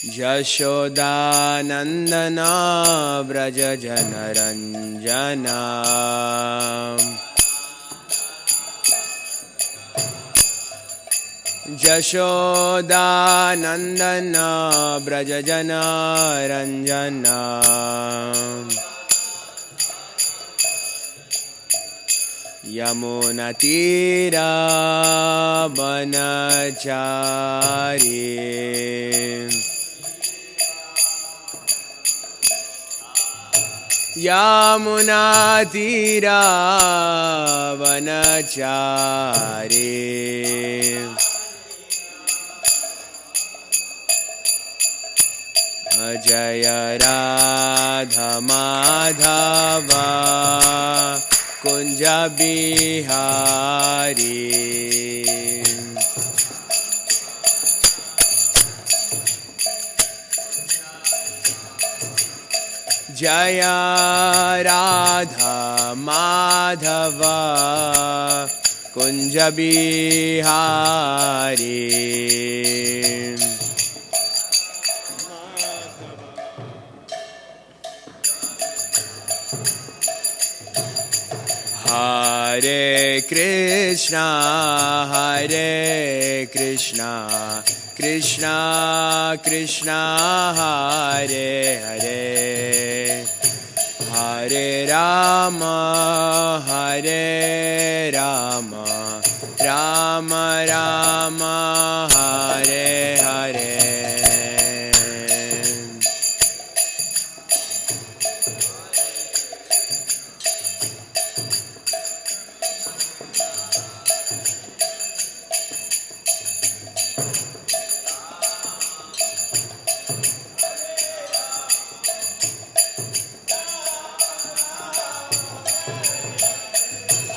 Yashodanandana Vraja Janaranjana Yashodanandana Vraja Janaranjana Yamunatira Vanachari Yamunatira Vanachari Jaya Radha Madhava Kunja Bihari Jaya Radha Madhava Kunja Bihari Hare Krishna, Krishna Krishna, Hare Hare, Hare Rama, Rama Rama, Hare Hare.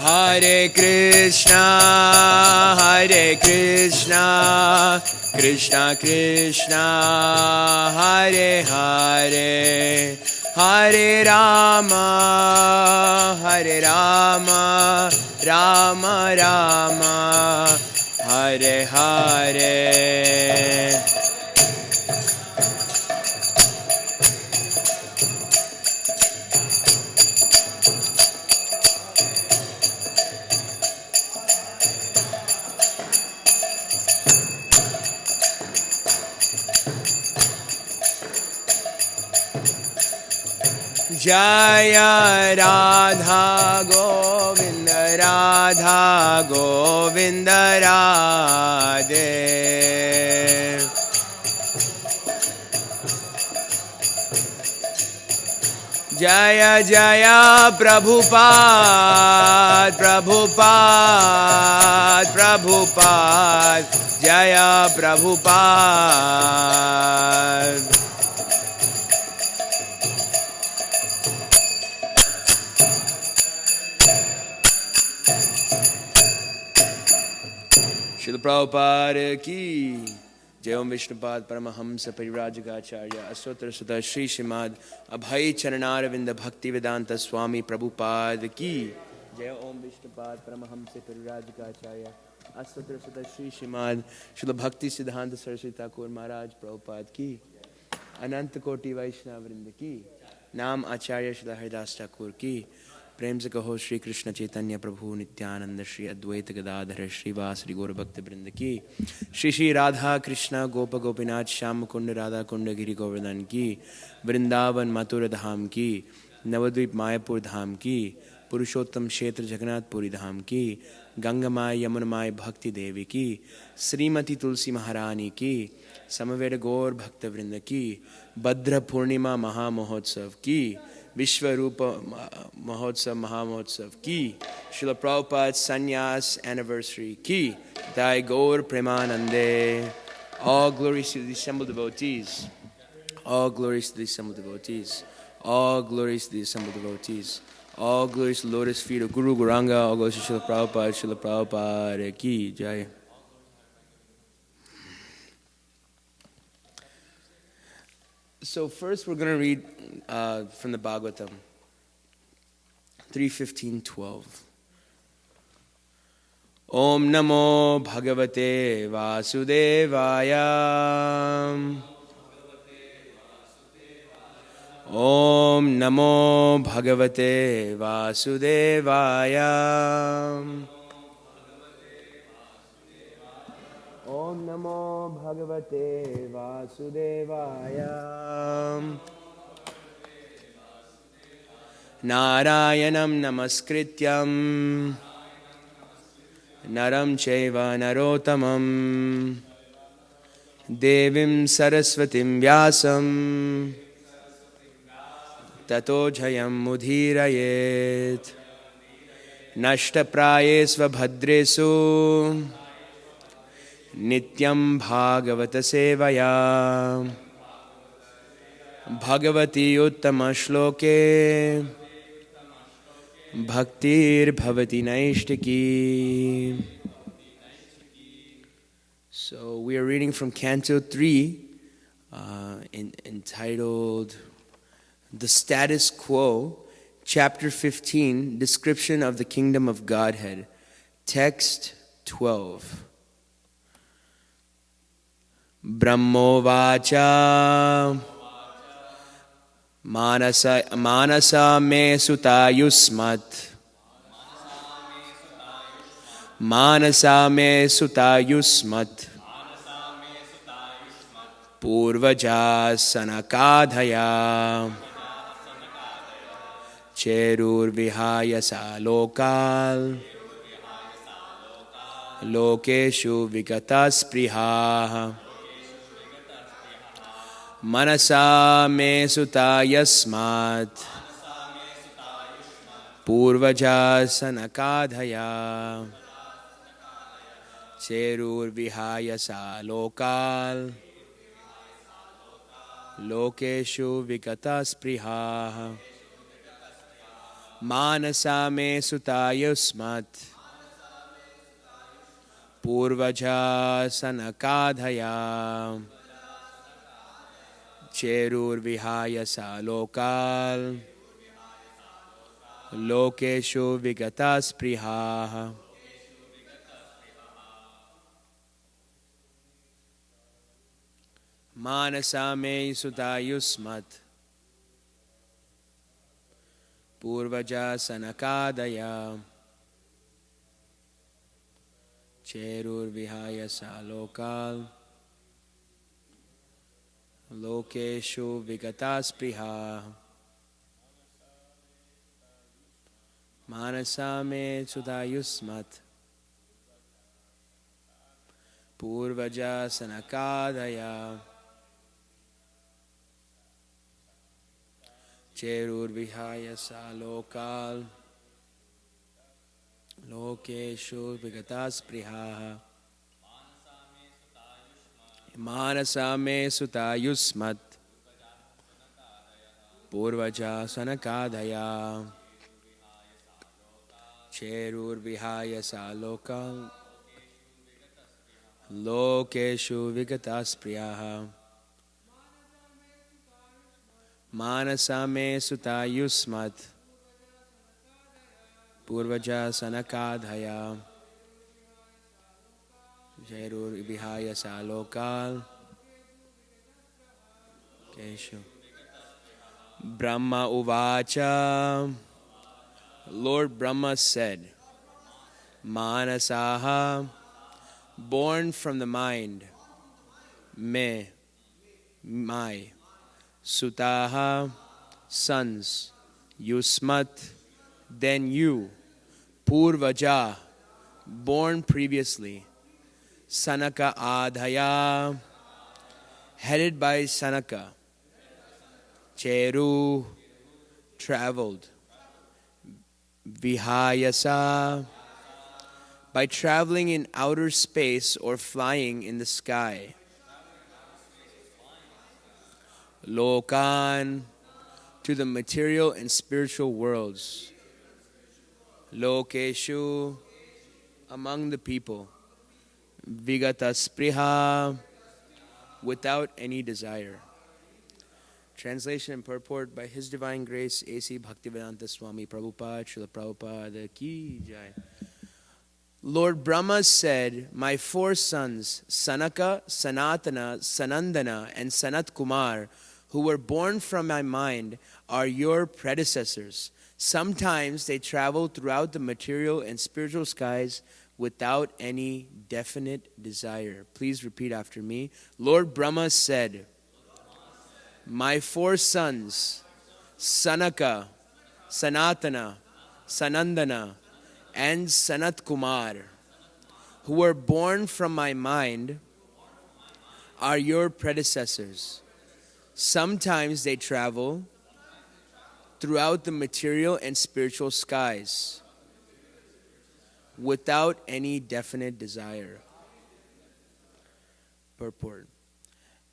Hare Krishna, Krishna Krishna, Hare Hare, Hare Rama, Rama Rama, Hare Hare. Jaya Radha Govinda Radhe Jaya Jaya Prabhupada Jaya Prabhupada Srila Prabhupada ki Jai Om Vishnupad Paramahamsa Parirajagacharya Asotra Sutta Shri Srimad Abhay Charanaravinda Bhakti Vedanta Swami Prabhupada ki Jai Om Vishnupad Paramahamsa Parirajagacharya Asotra Sutta Shri Srimad Srila Bhakti Siddhanta Saraswati Thakur Maharaj Prabhupada ki Ananta Koti Vaishnava Vrinda ki Nam Acharya Srila Haridas Thakur ki प्रेम से कहो श्री कृष्ण चैतन्य प्रभु नित्यानंद श्री अद्वैत गदाधर श्रीवासरि गौर भक्त वृंद की श्री श्री राधा कृष्ण गोप गोपीनाथ श्याम कुंड राधा कुंड गिरि गोवर्धन की वृंदावन मथुरा धाम की नवद्वीप मायापुर धाम की पुरुषोत्तम क्षेत्र जगन्नाथपुरी धाम की गंगमाय यमुनमाय भक्ति देवी की श्रीमती तुलसी महारानी की समवेत गौर भक्त वृंद की भद्र पूर्णिमा महामहोत्सव की विश्वरूप महोत्सव महामहोत्सव की Srila Prabhupada's sannyas anniversary ki Hadai Gaur Premanande. All glories to the assembled devotees. All glories to the assembled devotees. All glories to the assembled devotees. All glories to the lotus feet of Guru Gauranga. All glories to Srila Prabhupada ki Jai. So first we're going to read from the Bhagavatam, 3:15-12. Om Namo Bhagavate Vasudevaya. Om Namo Bhagavate Vasudevaya. Om Namo Bhagavate Vasudevaya. Narayanam Namaskrityam Naram Chaiva Narotamam Devim Saraswatim Vyasam Tato Jayam Mudhirayet Nashta Prayesva Bhadresu Nityam Bhagavata Sevaya Bhagavati Uttama Shloke Bhaktir Bhavati Naishtaki. So we are reading from Canto 3, entitled The Status Quo, Chapter 15, Description of the Kingdom of Godhead, Text 12. Brahmovacha Manasa me sutayusmat Manasa me sutayusmat Purvaja sanakadhaya Cherur vihaya salokal Lokeshu vikatas priha Manasa me sutayasmat Purvaja sanakadhaya Cherur vihaya salokal Lokeshu vikatas priha Manasa me sutayasmat Purvaja sanakadhaya Cherur vihaya salokal Lokeshu vigatas priha. Manasa me sutayusmat Purvaja sanakadaya Cherur vihaya salokal Lokeshu vigatas priha. Manasa me sudayusmat Purvaja sanakadaya Cherur vihaya salokal Lokeshu vigatas priha. Manasa me sutayusmat Purvaja sanakadaya Cherur vihaya salokal Lokeshu vigatas priyaha. Manasa me sutayusmat Purvaja sanakadhaya Cherur vihaya salokal Keshu. Brahma uvacha. Lord Brahma said, Manasaha, born from the mind, me, my, sutaha, sons, yusmat, then you, purvaja, born previously, Sanaka adhaya, headed by Sanaka, Cheru, traveled, Vihayasa, by traveling in outer space or flying in the sky. Lokan, to the material and spiritual worlds. Lokeshu, among the people. Vigataspriha, without any desire. Translation and purport by His Divine Grace A.C. Bhaktivedanta Swami Prabhupada, Srila Prabhupada Ki Jai. Lord Brahma said, my four sons, Sanaka, Sanatana, Sanandana, and Sanat Kumar, who were born from my mind are your predecessors. Sometimes they travel throughout the material and spiritual skies without any definite desire. Please repeat after me. Lord Brahma said, my four sons, Sanaka, Sanatana, Sanandana, and Sanat Kumar, who were born from my mind, are your predecessors. Sometimes they travel throughout the material and spiritual skies without any definite desire. Purport.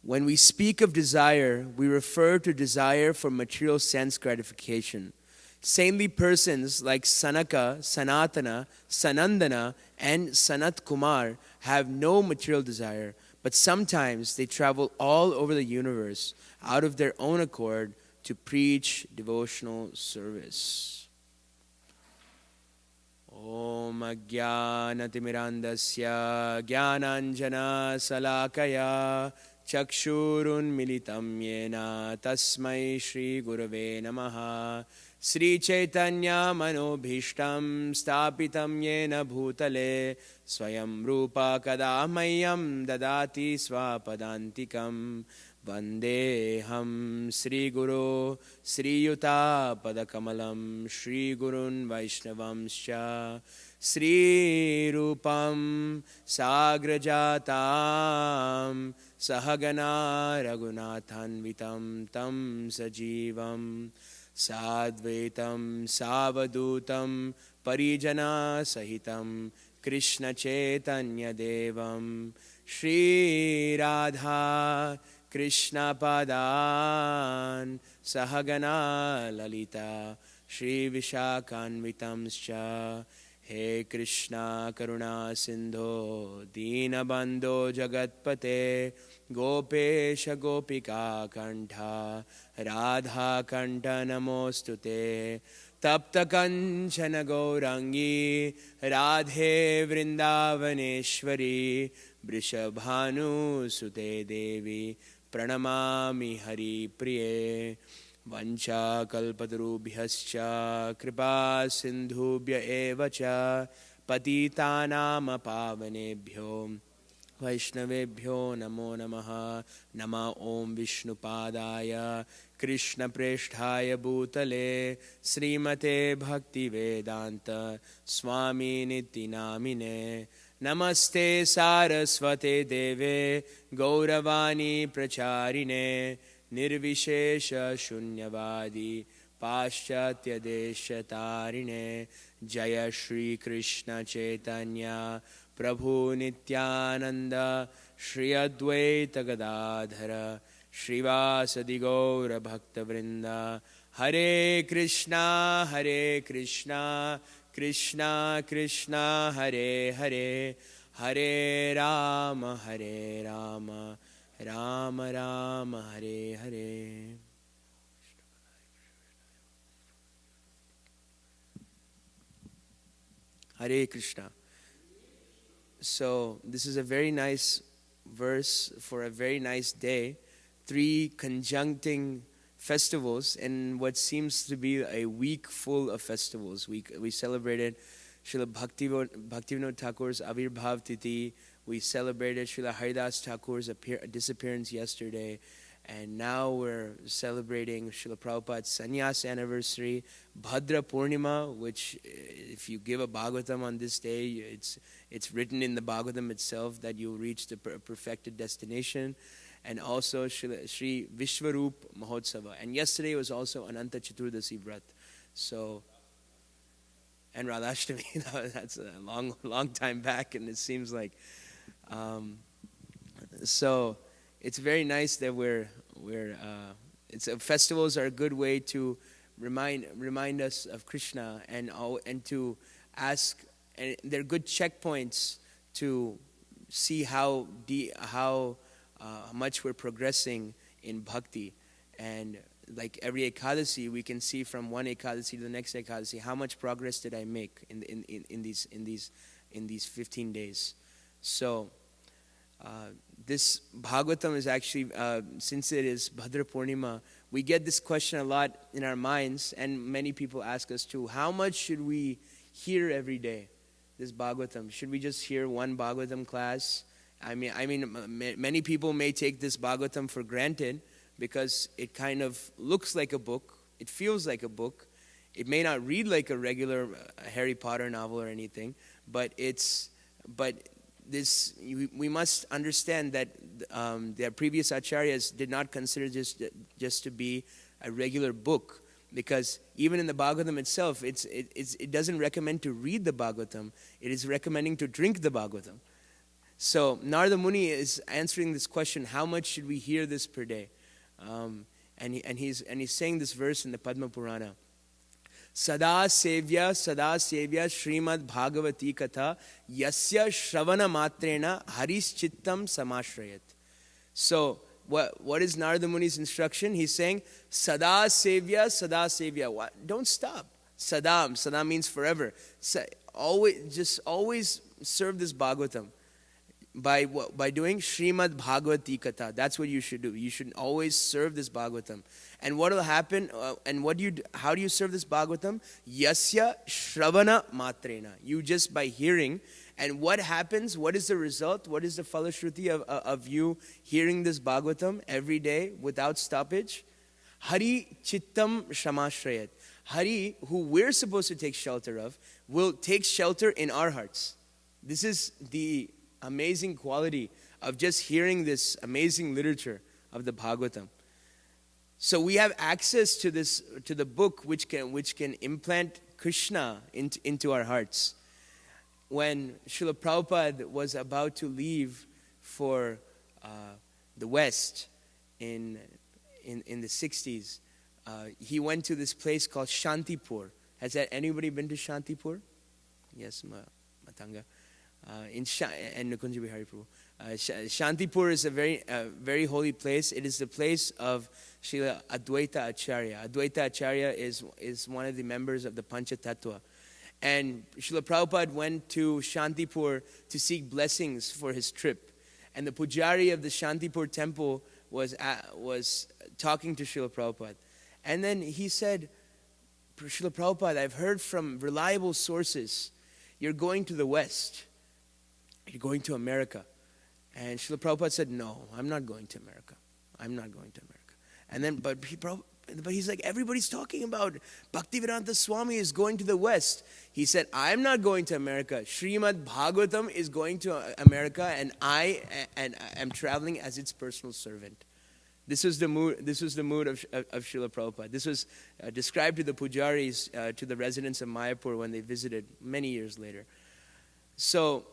When we speak of desire, we refer to desire for material sense gratification. Saintly persons like Sanaka, Sanatana, Sanandana, and Sanat Kumar have no material desire, but sometimes they travel all over the universe out of their own accord to preach devotional service. Om Ajnanatirandasya Jnananjana Salakaya Chakshurun Militam Yena Tasmai Shri Gurave Namaha Sri Chaitanya Manobhishtam Stapitam Yena Bhutale Swayam Rupa Kadamayam Dadati Swapadantikam Vandeham Sri Guru Sri Yuta Padakamalam Sri Gurun Vaishnavamscha Sri Rupam Sagrajatam Sahagana Raghunathanvitam Tam Sajivam Sadvaitam Savadutam Parijana Sahitam Krishna Chaitanya Devam Shri Radha Krishna Padan Sahagana Lalita Shri Vishakhanvitamscha He Krishna Karuna Sindho Deenabandho Jagatpate Gopesha Gopika Kantha Radha Kantha Namostute Tapta Kanchana Gaurangi Radhe Vrindavaneshwari Vrishabhanu Sute Devi Pranamami Hari Priye Vancha kalpatarubhyascha kripa sindhubhya evacha patitanam pavanebhyo Vaishnavebhyo namo namaha Nama Om Vishnupadaya Krishna Presthaya Bhutale Srimate Bhakti Vedanta Swami Niti Namine Namaste Saraswate Deve Gauravani Pracharine Nirvishesha Shunyavadi Paschatya Deshatarine Jaya Shri Krishna Chaitanya Prabhu Nityananda Shri Advaita Gadadhara Shrivasadi Gaura Bhakta Vrinda Hare Krishna Krishna Krishna Hare Hare Hare Rama Rama Rama Hare Hare. Hare Krishna. So this is a very nice verse for a very nice day. 3 conjuncting festivals in what seems to be a week full of festivals. We celebrated Srila Bhaktivinoda Thakur's Avirbhav Titi. We celebrated Srila Haridas Thakur's disappearance yesterday. And now we're celebrating Srila Prabhupada's Sannyas anniversary, Bhadra Purnima, which if you give a Bhagavatam on this day, it's written in the Bhagavatam itself that you reach the perfected destination. And also Sri Vishwarup Mahotsava. And yesterday was also Ananta Chaturdasi Vrat. So, and Radhashtami, that's a long time back, and it seems like, so it's very nice that festivals are a good way to remind us of Krishna and to ask, and they're good checkpoints to see how much we're progressing in bhakti. And like every Ekadasi, we can see from one Ekadasi to the next Ekadasi, how much progress did I make in these 15 days. So This Bhagavatam is actually, since it is Bhadra Purnima, we get this question a lot in our minds, and many people ask us too, how much should we hear every day, this Bhagavatam? Should we just hear one Bhagavatam class? I mean, many people may take this Bhagavatam for granted because it kind of looks like a book, it feels like a book. It may not read like a regular Harry Potter novel or anything, but we must understand that their previous acharyas did not consider this just to be a regular book, because even in the Bhagavatam itself, it doesn't recommend to read the Bhagavatam. It is recommending to drink the Bhagavatam. So Narada Muni is answering this question: how much should we hear this per day? And he's saying this verse in the Padma Purana. Sada sevya Srimad Bhagavati Katha yasya shravana matrena haris chittam samashrayat. So what is Narada Muni's instruction? He's saying Sada sevya. What? Don't stop. Sada means forever. Always serve this Bhagavatam. By doing Srimad Bhagavati Katha. That's what you should do. You should always serve this Bhagavatam. And what will happen, how do you serve this Bhagavatam? Yasya Shravana Matrena. You just by hearing. And what happens? What is the result? What is the falashruti of you hearing this Bhagavatam every day without stoppage? Hari Chittam Shamashrayat. Hari, who we're supposed to take shelter of, will take shelter in our hearts. This is the amazing quality of just hearing this amazing literature of the Bhagavatam. So we have access to the book which can implant Krishna into our hearts. When Srila Prabhupada was about to leave for the West in the 60s, he went to this place called Shantipur. Has anybody been to Shantipur? Yes, Matanga. And Nukunja Bihari Prabhu. Shantipur is a very holy place. It is the place of Srila Advaita Acharya. Advaita Acharya is one of the members of the Pancha Tattva. And Srila Prabhupada went to Shantipur to seek blessings for his trip. And the pujari of the Shantipur temple was talking to Srila Prabhupada. And then he said, Srila Prabhupada, I've heard from reliable sources, you're going to the West. You're going to America. And Srila Prabhupada said, no, I'm not going to America. I'm not going to America. And then, but he's like, everybody's talking about Bhaktivedanta Swami is going to the West. He said, I'm not going to America. Srimad Bhagavatam is going to America, and I am traveling as its personal servant. This was the mood of Srila Prabhupada. This was described to the pujaris, to the residents of Mayapur when they visited many years later. So,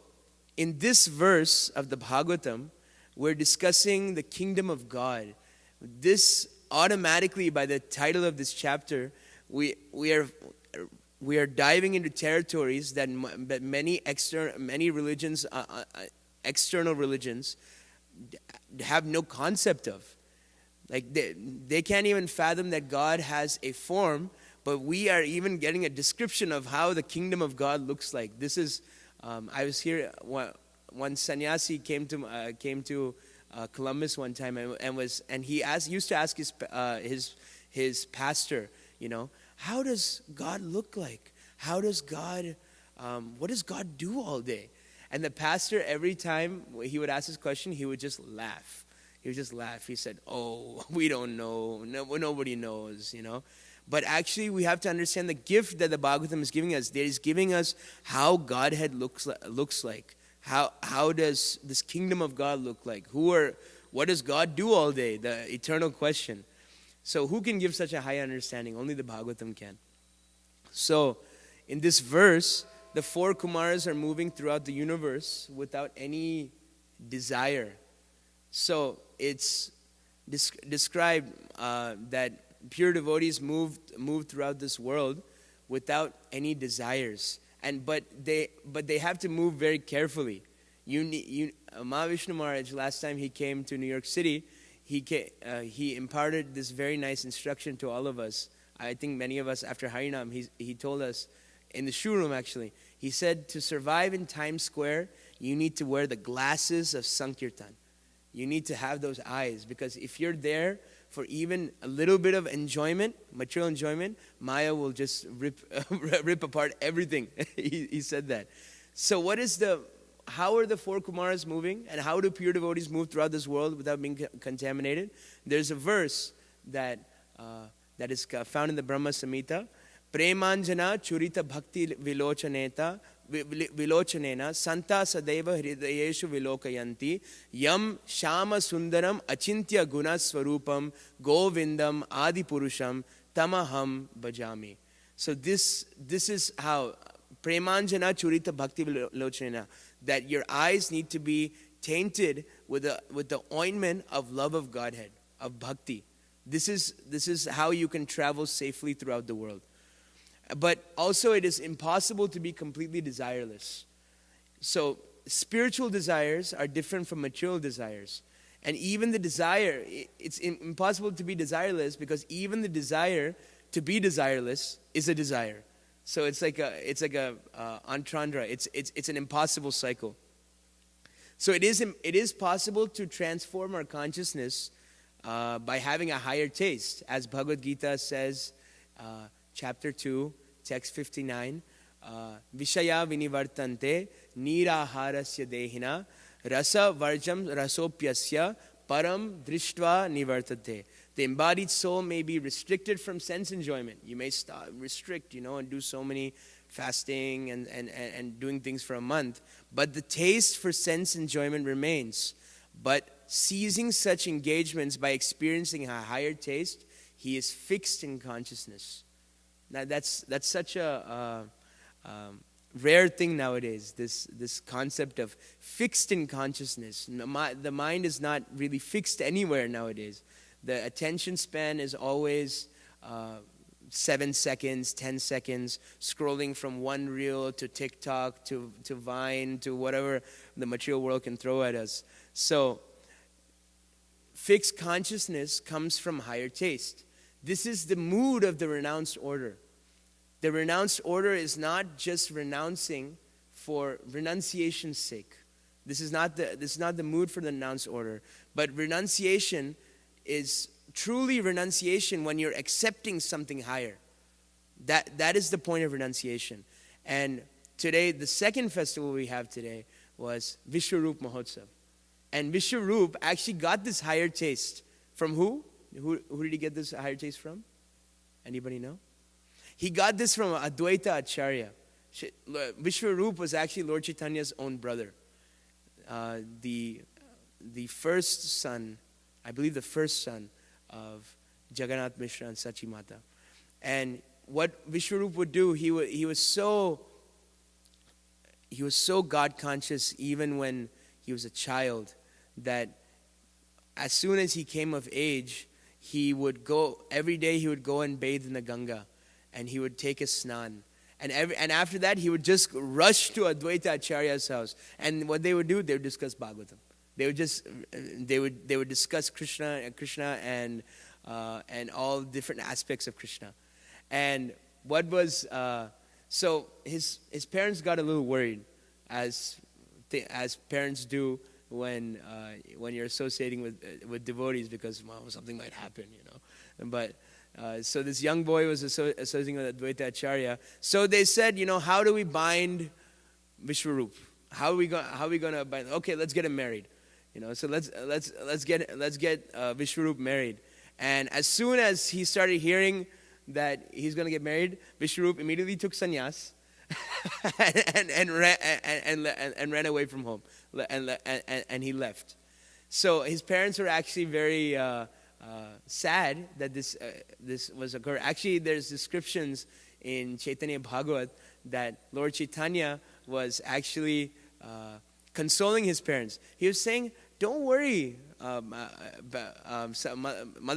in this verse of the Bhagavatam, we're discussing the kingdom of God. This automatically, by the title of this chapter, we are diving into territories that many religions, external religions, have no concept of. Like they can't even fathom that God has a form, but we are even getting a description of how the kingdom of God looks like. This is. I was here. One sannyasi came to Columbus one time and he used to ask his pastor, how does God look like? How does God? What does God do all day? And the pastor, every time he would ask this question, he would just laugh. He would just laugh. He said, "Oh, we don't know. Nobody knows." But actually, we have to understand the gift that the Bhagavatam is giving us. It is giving us how Godhead looks like. How does this kingdom of God look like? What does God do all day? The eternal question. So who can give such a high understanding? Only the Bhagavatam can. So in this verse, the four Kumaras are moving throughout the universe without any desire. So it's described that pure devotees move throughout this world without any desires, but they have to move very carefully. Mahavishnu Maharaj, last time he came to New York City, he imparted this very nice instruction to all of us. I think many of us after Harinam, he told us in the showroom actually. He said to survive in Times Square, you need to wear the glasses of Sankirtan. You need to have those eyes, because if you're there for even a little bit of enjoyment, material enjoyment, Maya will just rip apart everything. He said that. So how are the four Kumaras moving, and how do pure devotees move throughout this world without being contaminated? There's a verse that is found in the Brahma Samhita. Premanjana churita bhakti vilochaneta vilochanena santa sadeva hridayeshu vilokayanti yam shama sundaram achintya guna swarupam govindam adi purusham tamaham bhajami. So this is how premanjana churita bhakti vilochanena, that your eyes need to be tainted with the ointment of love of Godhead, of bhakti. This is how you can travel safely throughout the world. But also it is impossible to be completely desireless. So spiritual desires are different from material desires. And even the desire, it's impossible to be desireless, because even the desire to be desireless is a desire. So it's like a entendre. It's an impossible cycle. So it is possible to transform our consciousness by having a higher taste, as Bhagavad Gita says, chapter 2, text 59, Vishaya vinivartante niraharasya dehina rasa varjam rasopyasya param drishtva nivartate. The embodied soul may be restricted from sense enjoyment. You may restrict, and do so many fasting and doing things for a month. But the taste for sense enjoyment remains. But seizing such engagements by experiencing a higher taste, he is fixed in consciousness. Now that's such a rare thing nowadays, this concept of fixed in consciousness. The mind is not really fixed anywhere nowadays. The attention span is always 7 seconds, 10 seconds, scrolling from one reel to TikTok to Vine to whatever the material world can throw at us. So fixed consciousness comes from higher taste. This is the mood of the renounced order. The renounced order is not just renouncing for renunciation's sake. This is not the mood for the renounced order. But renunciation is truly renunciation when you're accepting something higher. That is the point of renunciation. And today, the second festival we have today was Vishwarup Mahotsav. And Vishwarup actually got this higher taste from who? Who did he get this higher taste from? Anybody know? He got this from Advaita Acharya. Vishwarup was actually Lord Chaitanya's own brother. The first son, I believe the first son of Jagannath Mishra and Sachi Mata. And what Vishwarup would do, he was so God conscious even when he was a child, that as soon as he came of age, every day he would go and bathe in the Ganga, and he would take a snan. And after that, he would just rush to Advaita Acharya's house. And what they would do, they would discuss Bhagavatam. They would discuss Krishna and all different aspects of Krishna. And so his parents got a little worried, as parents do when you're associating with devotees, because something might happen, But so this young boy was associating with Advaita Acharya. So they said, how do we bind Vishwarup? How are we going to bind? Okay, let's get him married. So let's get Vishwarup married. And as soon as he started hearing that he's going to get married, Vishwarup immediately took sannyas and ran away from home, and he left. So his parents were actually very sad that this was occurring. Actually, there's descriptions in Chaitanya Bhagavat that Lord Chaitanya was actually consoling his parents. He was saying, "Don't worry." Mother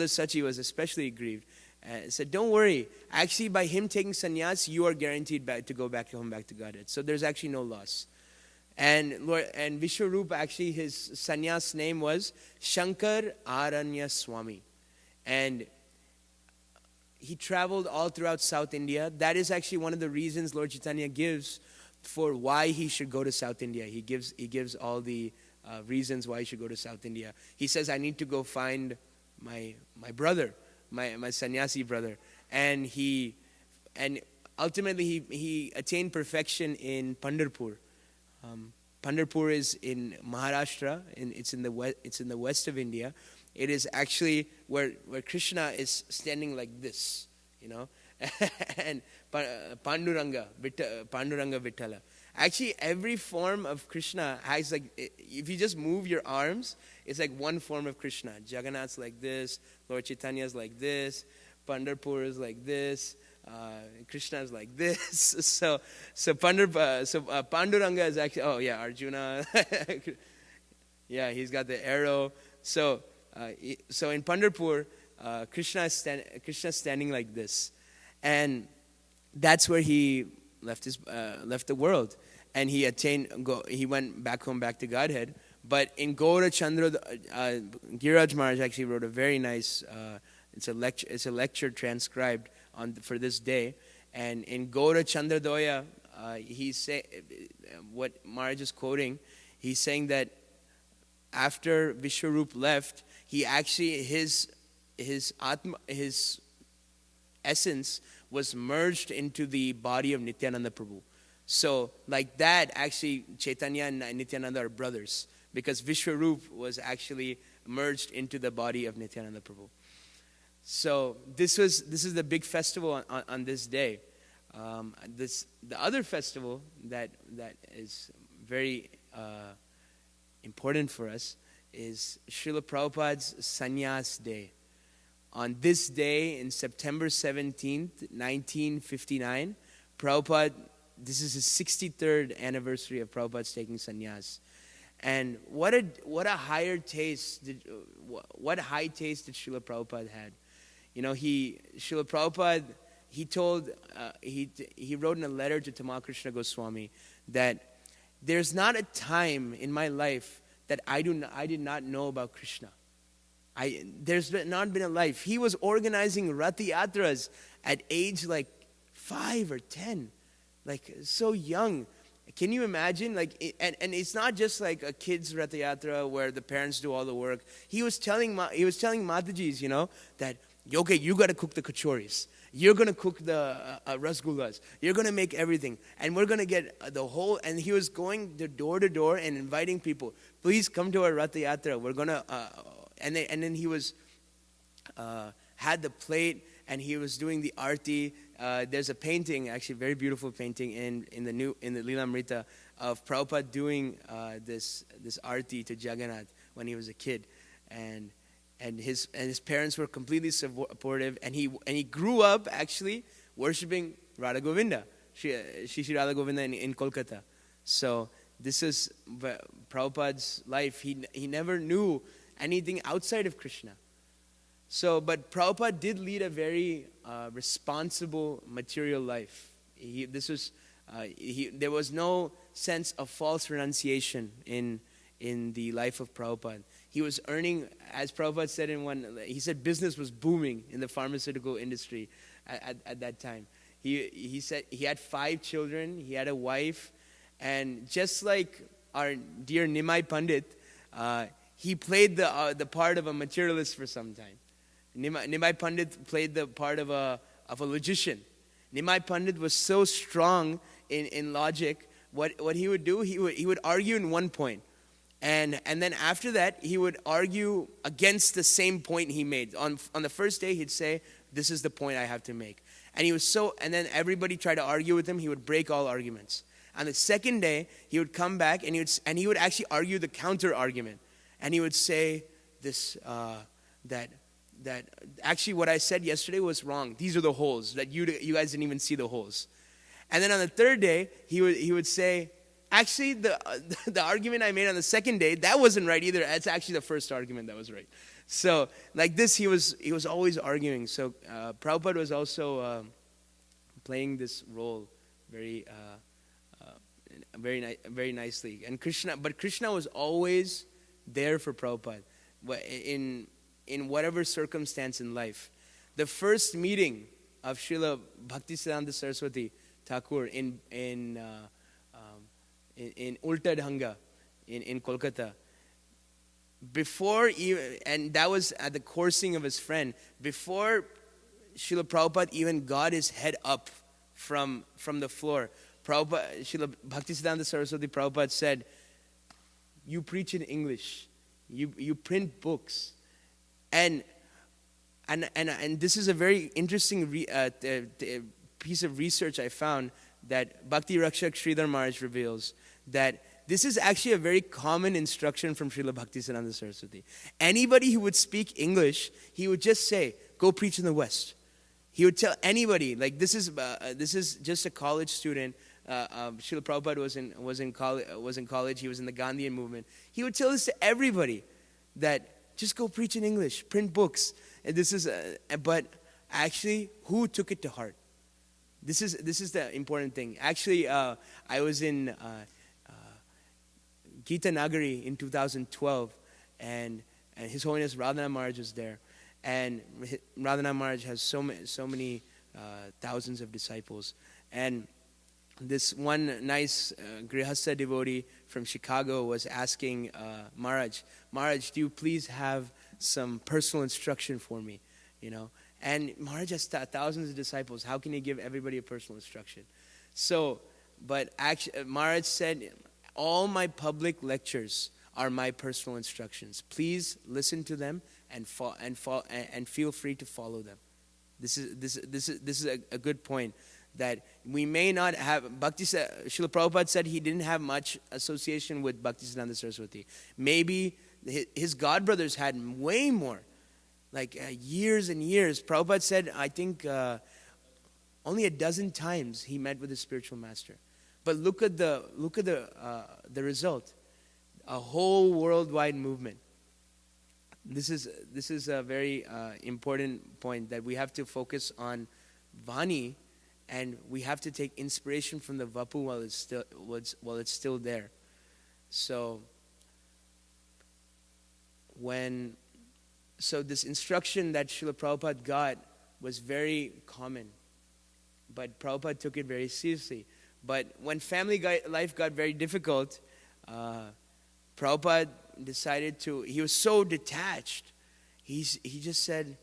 Sachi was especially grieved. Said, "Don't worry. Actually, by him taking sannyas, you are guaranteed to go back home, back to Godhead. So there's actually no loss." And Vishwarup, actually, his sannyas name was Shankar Aranya Swami. And he traveled all throughout South India. That is actually one of the reasons Lord Chaitanya gives for why he should go to South India. He gives all the reasons why he should go to South India. He says, I need to go find my brother, my sannyasi brother, and ultimately he attained perfection in Pandharpur. Pandharpur is in Maharashtra, and it's in the west of India. It is actually where Krishna is standing like this, and Panduranga Vittala. Actually, every form of Krishna has if you just move your arms, it's like one form of Krishna. Jagannath's like this, Lord Chaitanya's like this, Pandharpur is like this, Krishna is like this. So Panduranga is actually, Arjuna. Yeah, he's got the arrow. So in Pandharpur, Krishna is standing like this, and that's where he left the world, and he went back home, back to Godhead. But in Gaura Chandra, Giriraj Maharaj actually wrote a very nice. It's a lecture transcribed for this day, and in Gaura Chandradoya, what Maharaj is quoting. He's saying that after Vishwarup left, he actually his essence was merged into the body of Nityananda Prabhu. So like that, actually Chaitanya and Nityananda are brothers, because Vishwarup was actually merged into the body of Nityananda Prabhu. So this is the big festival on this day. The other festival that is very important for us is Srila Prabhupada's Sannyas Day. On this day, in September 17th, 1959, Prabhupada, this is his 63rd anniversary of Prabhupada's taking sannyas. And what a high taste did Srila Prabhupada had. Srila Prabhupada, he wrote in a letter to Tamal Krishna Goswami that there's not a time in my life that I did not know about Krishna. There's not been a life. He was organizing Rath Yatras at age like 5 or 10, like so young. Can you imagine? And it's not just like a kid's Rath Yatra where the parents do all the work. He was telling Matajis, that okay, you got to cook the kachoris. You're going to cook the rasgullas. You're going to make everything. And we're going to get the whole... And he was going door to door and inviting people. Please come to our Rath Yatra. We're going to... And then he was... had the plate and he was doing the arti. There's a painting, actually very beautiful painting in the Lilamrita of Prabhupada doing this arti to Jagannath when he was a kid. And his parents were completely supportive, and he grew up actually worshiping Radha Govinda, Shri Radha Govinda in Kolkata. So this is Prabhupada's life. He never knew anything outside of Krishna. So, but Prabhupada did lead a very responsible material life. There was no sense of false renunciation in the life of Prabhupada. He was earning, as Prabhupada said he said business was booming in the pharmaceutical industry at that time. He said he had 5 children, he had a wife, and just like our dear Nimai Pandit, he played the part of a materialist for some time. Nimai Pandit played the part of a logician. Nimai Pandit was so strong in logic. What he would do, he would argue in one point. And then after that, he would argue against the same point he made. On the first day, he'd say, this is the point I have to make. And then everybody tried to argue with him. He would break all arguments. On the second day, he would come back and he would actually argue the counter argument. And he would say this, that actually what I said yesterday was wrong. These are the holes, that you guys didn't even see the holes. And then on the third day, he would say, actually, the argument I made on the second day, that wasn't right either. That's actually the first argument that was right. So like this, he was always arguing. So Prabhupada was also playing this role very nicely. And Krishna was always there for Prabhupada in whatever circumstance in life. The first meeting of Srila Bhaktisiddhanta Saraswati Thakur in in Ulta Dhanga in Kolkata. Before even, and that was at the coursing of his friend, before Srila Prabhupada even got his head up from the floor, Srila Bhaktisiddhanta Saraswati Prabhupada said, "You preach in English, you print books," and this is a very interesting piece of research I found, that Bhakti Rakshak Sridhar Maharaj reveals that this is actually a very common instruction from Srila Bhaktisiddhanta Saraswati. Anybody who would speak English, he would just say, "Go preach in the West." He would tell anybody, like this is just a college student. Srila Prabhupada was in college. He was in the Gandhian movement. He would tell this to everybody, that just go preach in English, print books. And but actually, who took it to heart? This is the important thing. Actually, I was in Gita Nagari in 2012, and His Holiness Radhanath Maharaj was there, and Radhanath Maharaj has so many thousands of disciples, and this one nice Grihastha devotee from Chicago was asking Maharaj, "Maharaj, do you please have some personal instruction for me?" And Maharaj has thousands of disciples. How can he give everybody a personal instruction? But actually, Maharaj said, "All my public lectures are my personal instructions. Please listen to them and feel free to follow them." This is a good point, that we may not have Srila Prabhupada said he didn't have much association with Bhaktisiddhanta Saraswati. Maybe his godbrothers had way more, like years and years. Prabhupada said, I think only a dozen times he met with his spiritual master. But look at the result, a whole worldwide movement. This is a very important point, that we have to focus on Vani, and we have to take inspiration from the Vapu while it's still there. So this instruction that Srila Prabhupada got was very common, but Prabhupada took it very seriously. But when family life got very difficult, Prabhupada decided he was so detached, he just said,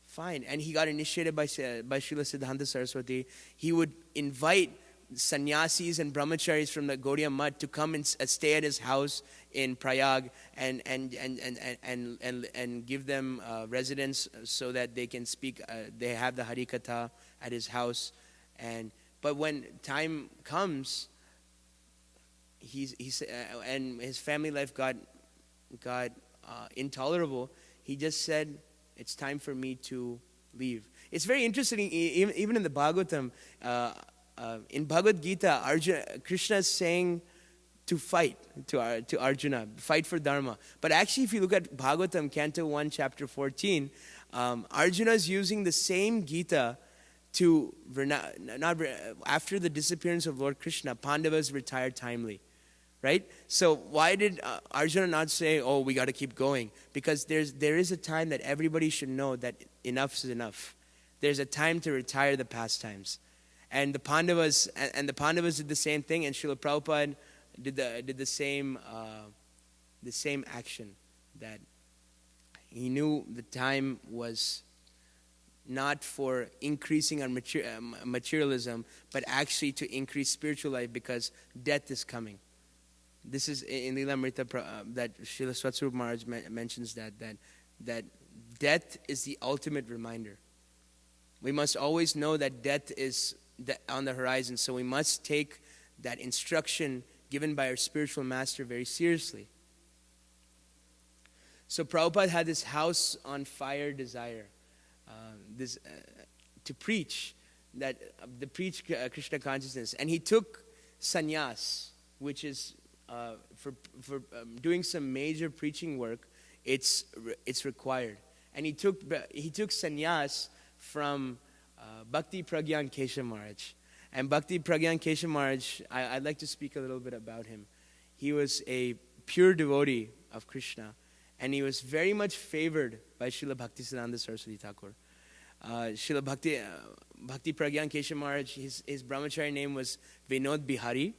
fine. And he got initiated by Srila Siddhanta Saraswati. He would invite sannyasis and brahmacharis from the Gaudiya Math to come and stay at his house in Prayag and give them residence so that they can speak. They have the Harikatha at his house, but when time comes, and his family life got intolerable. He just said, "It's time for me to leave." It's very interesting, even in the Bhagavatam, in Bhagavad Gita, Krishna is saying to fight to Arjuna, fight for Dharma. But actually, if you look at Bhagavatam, Canto 1, Chapter 14, Arjuna is using the same Gita to, after the disappearance of Lord Krishna, Pandavas retired timely. Right? So why did Arjuna not say, "Oh, we got to keep going"? Because there is a time that everybody should know that enough is enough. There's a time to retire the pastimes, and the Pandavas did the same thing, and Srila Prabhupada did the same action. That he knew the time was not for increasing our materialism, but actually to increase spiritual life, because death is coming. This is in Lilamrita that Srila Swatsvarup Maharaj mentions that death is the ultimate reminder. We must always know that death is on the horizon, so we must take that instruction given by our spiritual master very seriously. So Prabhupada had this house on fire desire, to preach Krishna consciousness, and he took sannyas, which is for doing some major preaching work. It's required, and he took sannyas from Bhakti Pragyan Keshav Maharaj. And Bhakti Pragyan Keshav Maharaj, I'd like to speak a little bit about him. He was a pure devotee of Krishna, and he was very much favored by Srila Bhaktisiddhanta Saraswati Thakur. Srila Bhakti Pragyan Keshav Maharaj, his brahmachari name was Vinod Bihari,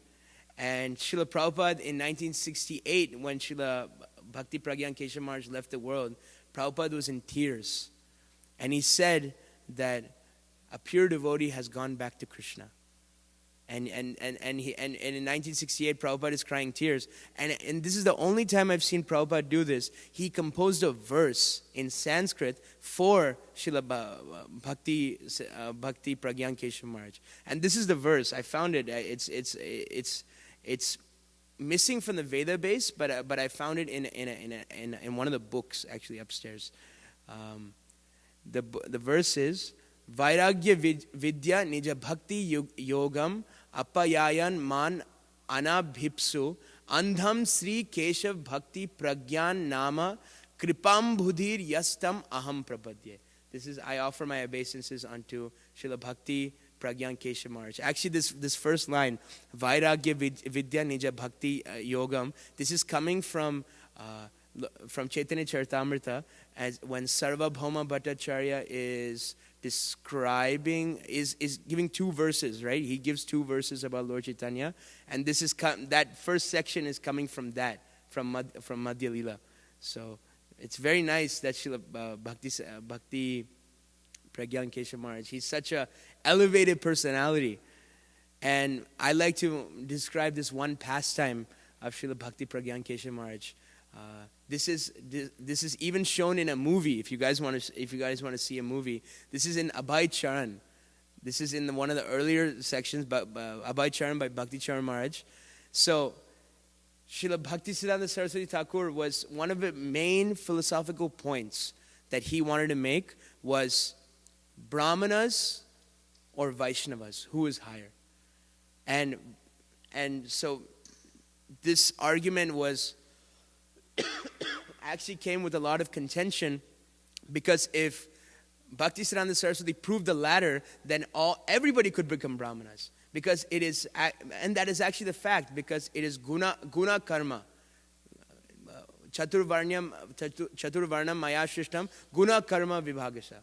And Srila Prabhupada in 1968, when Srila Bhakti Pragyan Keshav Maharaj left the world, Prabhupada was in tears. And he said that a pure devotee has gone back to Krishna. And in 1968, Prabhupada is crying tears. And this is the only time I've seen Prabhupada do this. He composed a verse in Sanskrit for Srila Bhakti Pragyan Keshav Maharaj. And this is the verse. I found it. It's missing from the Veda base, but I found it in one of the books actually upstairs. The verse is Vairagya Vidya Nija Bhakti Yogam Apayayan Man Anabhipsu Andham Sri Keshav Bhakti Pragyan Nama Kripam Budhir Yastam Aham Prapadye. This is, I offer my obeisances unto Srila Bhakti Pragyan Keshav Maharaj. Actually, this first line, Vairagya Vidya Nija Bhakti Yogam, this is coming from Chaitanya Charitamrita, as when Sarvabhauma Bhattacharya is describing, is giving two verses, right? He gives two verses about Lord Chaitanya, and this is that first section is coming from that, from Madhya Lila. So it's very nice that Srila Bhakti Pragyan Keshav Maharaj, he's such a elevated personality, and I like to describe this one pastime of Srila Bhakti Pragyan Keshav Maharaj. This is even shown in a movie. If you guys want to see a movie, this is in Abhay Charan. This is in one of the earlier sections, Abhay Charan by Bhakti Charan Maharaj. So, Srila Bhaktisiddhanta Saraswati Thakur was one of the main philosophical points that he wanted to make was Brahmanas or Vaishnavas, who is higher, and so this argument was. Actually came with a lot of contention, because if Bhaktisiddhanta Saraswati proved the latter, then everybody could become Brahmanas, because it is, and that is actually the fact, because it is guna karma. Chaturvarnam maya shrishtam guna karma vibhagasa.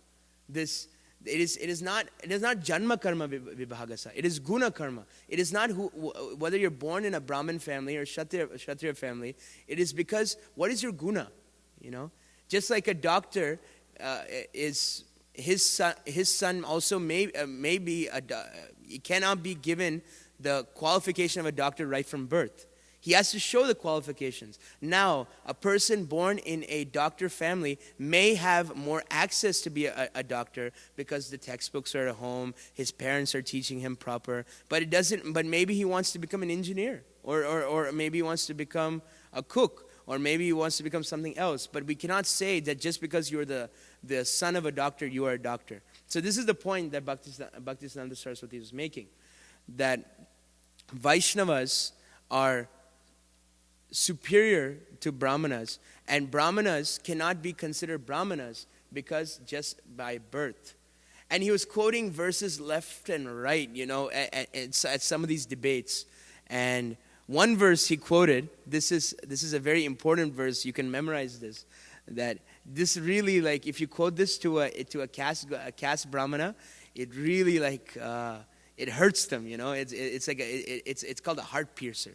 It is not janma karma vibhagasa. It is guna karma. It is not whether you're born in a Brahmin family or Kshatriya family. It is because what is your guna? Just like a doctor is his son also may be he cannot be given the qualification of a doctor right from birth. He has to show the qualifications. Now, a person born in a doctor family may have more access to be a doctor because the textbooks are at home, his parents are teaching him proper, but maybe he wants to become an engineer, or maybe he wants to become a cook, or maybe he wants to become something else. But we cannot say that just because you're the son of a doctor, you are a doctor. So this is the point that Bhaktisiddhanta Saraswati was making, that Vaishnavas are superior to Brahmanas, and Brahmanas cannot be considered Brahmanas because just by birth. And he was quoting verses left and right, at some of these debates. And one verse he quoted, this is a very important verse, you can memorize this, that this really, like, if you quote this to a caste Brahmana, it really it hurts them, it's called a heart piercer.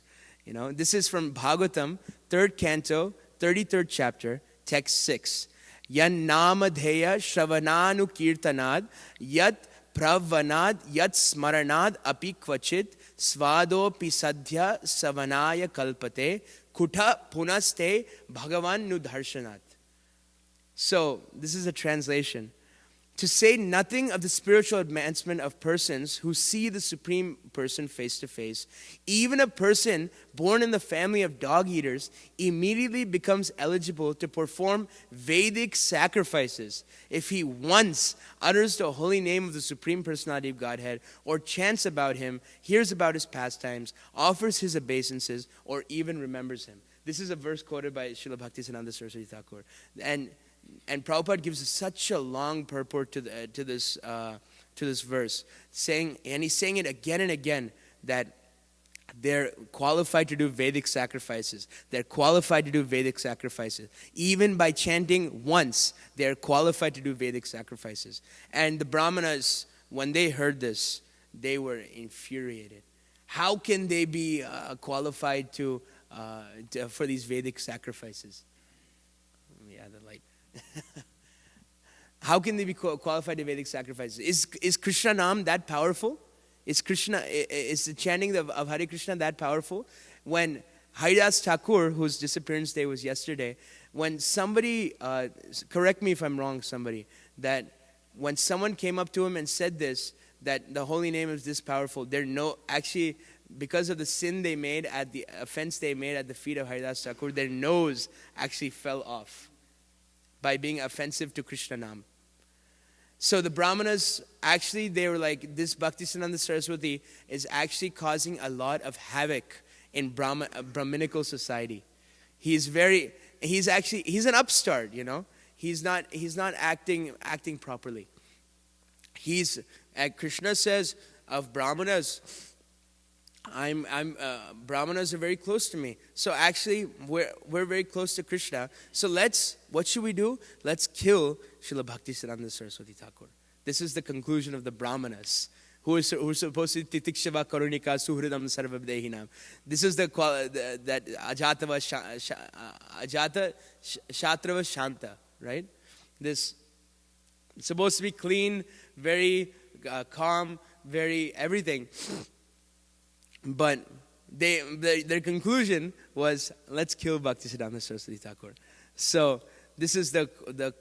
This is from Bhagavatam, 3rd canto, 33rd chapter, text 6. Yan namadheya shravananu kirtanad, yat pravanad, yat smaranad api kvachit, svado pisadhya savanaya kalpate, kutha punaste bhagavan nudharshanat. So, this is a translation. To say nothing of the spiritual advancement of persons who see the Supreme Person face to face, even a person born in the family of dog eaters immediately becomes eligible to perform Vedic sacrifices if he once utters the holy name of the Supreme Personality of Godhead, or chants about him, hears about his pastimes, offers his obeisances, or even remembers him. This is a verse quoted by Srila Bhaktisiddhanta Saraswati Thakur. And Prabhupada gives such a long purport to this verse, and he's saying it again and again, that they're qualified to do Vedic sacrifices. They're qualified to do Vedic sacrifices. Even by chanting once, they're qualified to do Vedic sacrifices. And the Brahmanas, when they heard this, they were infuriated. how can they be qualified for these Vedic sacrifices? Yeah, the light. How can they be qualified to Vedic sacrifices? Is Krishna Nam that powerful? Is the chanting of Hare Krishna that powerful? When Haridas Thakur, whose disappearance day was yesterday, when somebody, correct me if I'm wrong, somebody, that when someone came up to him and said this, that the holy name is this powerful, actually, because of the sin they made, at the offense they made at the feet of Haridas Thakur, their nose actually fell off by being offensive to Krishna Nam. So the Brahmanas, actually, they were like, this Bhaktisiddhanta Saraswati is actually causing a lot of havoc in Brahminical society. He's an upstart, you know. He's not acting properly. Krishna says of Brahmanas, Brahmanas are very close to me. So actually, we're very close to Krishna. So what should we do? Let's kill Srila Bhaktisiddhanta Saraswati Thakur. This is the conclusion of the Brahmanas, who are supposed to be Titikshava Karunika Suhridam Sarvabdehinam. This is that Ajata Shatrava Shanta, right? This it's supposed to be clean, very calm, very everything. But their conclusion was, let's kill Bhaktisiddhanta Saraswati Thakur. So this is the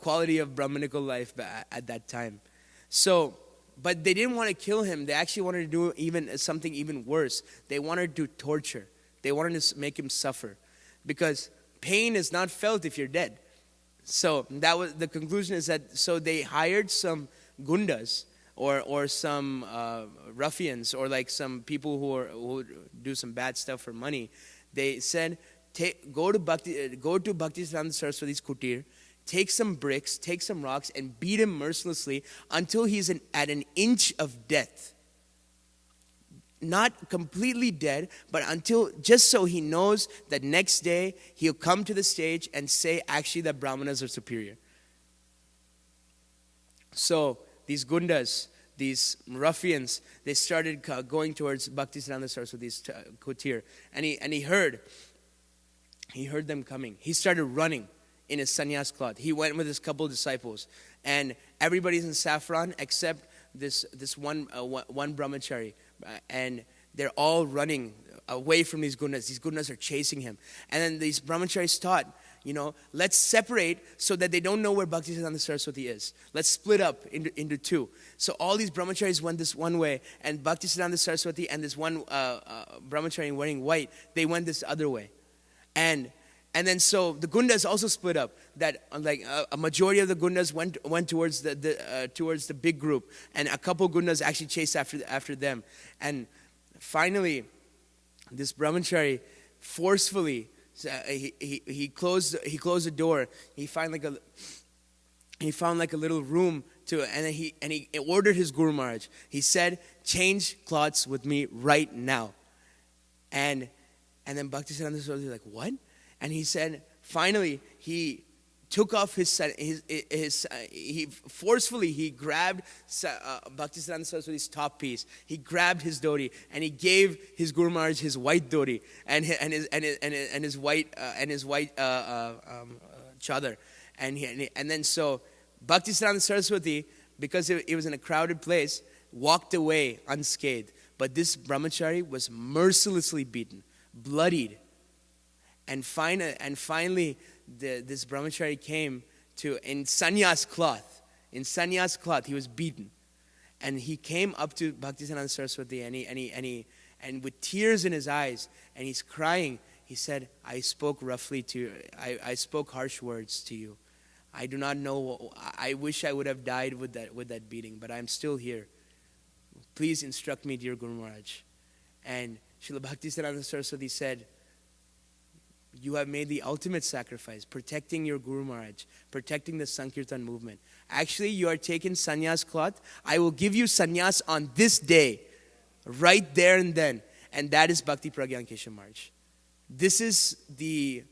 quality of Brahminical life at that time. So, but they didn't want to kill him. They actually wanted to do something even worse. They wanted to torture. They wanted to make him suffer, because pain is not felt if you're dead. So that was the conclusion. Is that so? They hired some gundas or some ruffians, or like some people who do some bad stuff for money. They said, go to Bhaktisiddhanta Saraswati's kutir, take some bricks, take some rocks, and beat him mercilessly until he's at an inch of death. Not completely dead, but just so he knows that next day he'll come to the stage and say, actually, that Brahmanas are superior. So these gundas, these ruffians, they started going towards Bhaktisiddhanta Saraswati's kutir, and he heard them coming. He started running in his sannyas cloth. He went with his couple disciples, and everybody's in saffron except this one brahmachari, and they're all running away from these gundas. These gundas are chasing him, and then these brahmacharis thought, let's separate so that they don't know where Bhaktisiddhanta Saraswati is. Let's split up into two. So all these brahmacharis went this one way, and Bhaktisiddhanta Saraswati and this one brahmachari wearing white, they went this other way. And then so the gundas also split up. That a majority of the gundas went towards the big group, and a couple gundas actually chased after them. And finally, this brahmachari forcefully he closed the door. He found like a little room and he ordered his Guru Maharaj. He said, change cloths with me right now. And then Bhaktisiddhanta Saraswati was like, what? And he said, finally, he took off he grabbed Bhaktisiddhanta Saraswati's top piece. He grabbed his dhoti, and he gave his Guru Maharaj his white dhoti and his white chadar. And then so Bhaktisiddhanta Saraswati, because it was in a crowded place, walked away unscathed. But this brahmachari was mercilessly beaten, bloodied. And finally, this brahmachari came in sannyas cloth. In sannyas cloth, he was beaten, and he came up to Bhaktisiddhanta Saraswati, and with tears in his eyes, and he's crying. He said, "I spoke roughly to you. I spoke harsh words to you. I do not know. I wish I would have died with that beating, but I'm still here. Please instruct me, dear Guru Maharaj." And Srila Bhaktisiddhanta Saraswati said, you have made the ultimate sacrifice, protecting your Guru Maharaj, protecting the Sankirtan movement. Actually, you are taking sannyas cloth. I will give you sannyas on this day, right there and then. And that is Bhakti Pragyan Keshav Maharaj. This is the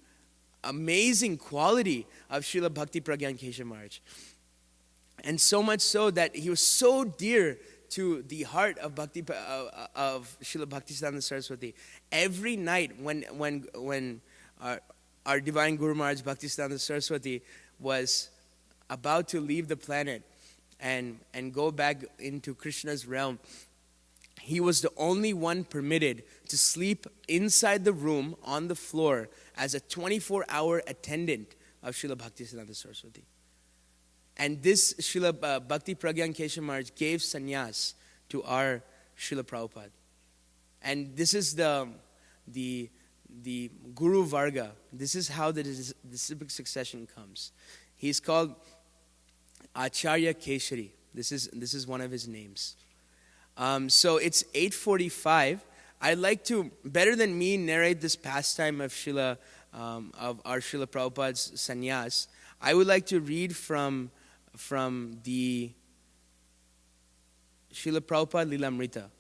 amazing quality of Srila Bhakti Pragyan Keshav Maharaj. And so much so that he was so dear to the heart of of Srila Bhaktisiddhanta Saraswati. Every night when our divine Guru Maharaj Bhaktisiddhanta Saraswati was about to leave the planet and go back into Krishna's realm, he was the only one permitted to sleep inside the room on the floor as a 24-hour attendant of Srila Bhaktisiddhanta Saraswati. And this Srila Bhakti Pragyan Keshav Maharaj gave sannyas to our Srila Prabhupada. And this is the Guru Varga. This is how the disciplic succession comes. He's called Acharya Keshari. This is one of his names. So it's 8:45. I'd like to, better than me, narrate this pastime of of our Srila Prabhupada's sannyas. I would like to read from the Srila Prabhupada Lilamrita.